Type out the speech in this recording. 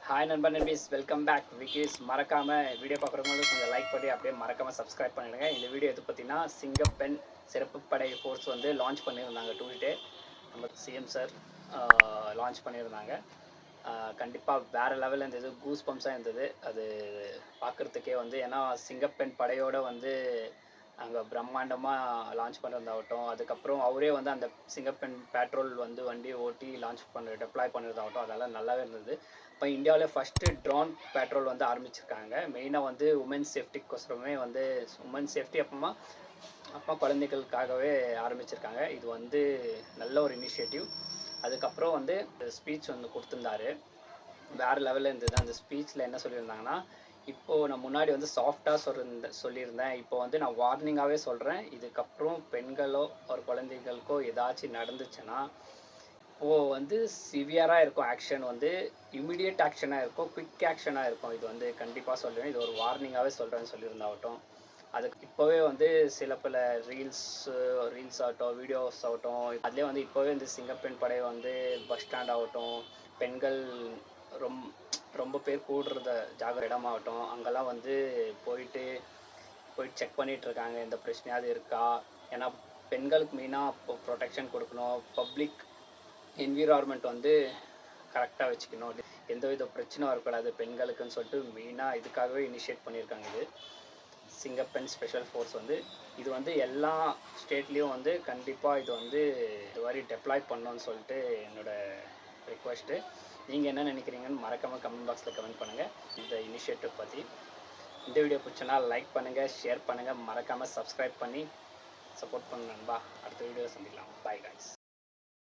Hi நண்பர் நண்பீஸ், welcome back விக்கீஸ். மறக்காமல் video பார்க்குறவங்களும் கொஞ்சம் லைக் பண்ணி அப்படியே மறக்காமல் சப்ஸ்கிரைப் பண்ணிடுங்க. இந்த வீடியோ எது பார்த்தீங்கன்னா, சிங்கப்பெண் சிறப்பு படை ஃபோர்ஸ் வந்து லான்ச் பண்ணியிருந்தாங்க டூஸ்டே. நம்ம சிஎம் சார் லான்ச் பண்ணியிருந்தாங்க. கண்டிப்பாக வேறு லெவலில் இருந்தது, கூஸ் பம்ப்ஸாக இருந்தது. அது பார்க்குறதுக்கே வந்து ஏன்னா சிங்கப்பெண் படையோடு வந்து அங்கே பிரம்மாண்டமாக லான்ச் பண்ணுறதாகட்டும், அதுக்கப்புறம் அவரே வந்து அந்த சிங்கப்பெண் பேட்ரோல் வந்து வண்டியை ஓட்டி டெப்ளாய் பண்ணுறதாகட்டும், அதெல்லாம் நல்லாவே இருந்தது. இப்போ இந்தியாவில் ஃபஸ்ட்டு ட்ரோன் பேட்ரோல் வந்து ஆரம்பிச்சிருக்காங்க. மெயினாக வந்து உமன்ஸ் சேஃப்டிக்கோசரமே வந்து உமன்ஸ் சேஃப்டி அப்பா குழந்தைகளுக்காகவே ஆரம்பிச்சிருக்காங்க. இது வந்து நல்ல ஒரு இனிஷியேட்டிவ். அதுக்கப்புறம் வந்து ஸ்பீச் வந்து கொடுத்துருந்தாரு, வேறு லெவலில் இருந்தது. அந்த ஸ்பீச்சில் என்ன சொல்லியிருந்தாங்கன்னா, இப்போது நான் முன்னாடி வந்து சாஃப்டாக சொல்லியிருந்தேன், இப்போ வந்து நான் வார்னிங்காகவே சொல்கிறேன். இதுக்கப்புறம் பெண்களோ ஒரு குழந்தைகளுக்கோ ஏதாச்சும் நடந்துச்சுன்னா வந்து சிவியராக இருக்கும். ஆக்ஷன் வந்து இமிடியேட் ஆக்ஷனாக இருக்கும், குயிக் ஆக்ஷனாக இருக்கும். இது வந்து கண்டிப்பாக சொல்லுவேன், இது ஒரு வார்னிங்காகவே சொல்கிறேன்னு சொல்லியிருந்தாகட்டும். அதுக்கு இப்போவே வந்து சில பல ரீல்ஸ் ஆகட்டும், வீடியோஸ் ஆகட்டும், அதுலேயே வந்து இப்போவே வந்து சிங்கப்பெண் படை வந்து பஸ் ஸ்டாண்ட் ஆகட்டும், பெண்கள் ரொம்ப ரொம்ப பேர் கூடுறத இடமாகட்டும், அங்கெல்லாம் வந்து போயிட்டு செக் பண்ணிகிட்ருக்காங்க, எந்த பிரச்சனையாவது இருக்கா. ஏன்னா பெண்களுக்கு மெயினாக ப்ரொடெக்ஷன் கொடுக்கணும், பப்ளிக் என்விரான்மெண்ட் வந்து கரெக்டாக வச்சுக்கணும், எந்தவித பிரச்சனை வரக்கூடாது பெண்களுக்குன்னு சொல்லிட்டு மெயினாக இதுக்காகவே இனிஷியேட் பண்ணியிருக்காங்க. இது சிங்கப்பெண் ஸ்பெஷல் ஃபோர்ஸ் வந்து இது வந்து எல்லா ஸ்டேட்லேயும் வந்து கண்டிப்பாக இது வந்து இது மாதிரி டெப்ளாய் பண்ணணும்னு சொல்லிட்டு என்னோடய ரிக்வெஸ்ட்டு. நீங்கள் என்ன நினைக்கிறீங்கன்னு மறக்காமல் கமெண்ட் பாக்ஸில் கமெண்ட் பண்ணுங்கள் இந்த இனிஷியேட்டிவ் பற்றி. இந்த வீடியோ பிடிச்சனா லைக் பண்ணுங்கள், ஷேர் பண்ணுங்கள், மறக்காமல் சப்ஸ்கிரைப் பண்ணி சப்போர்ட் பண்ணுங்க நண்பா. அடுத்த வீடியோ சந்திக்கலாம். Bye guys.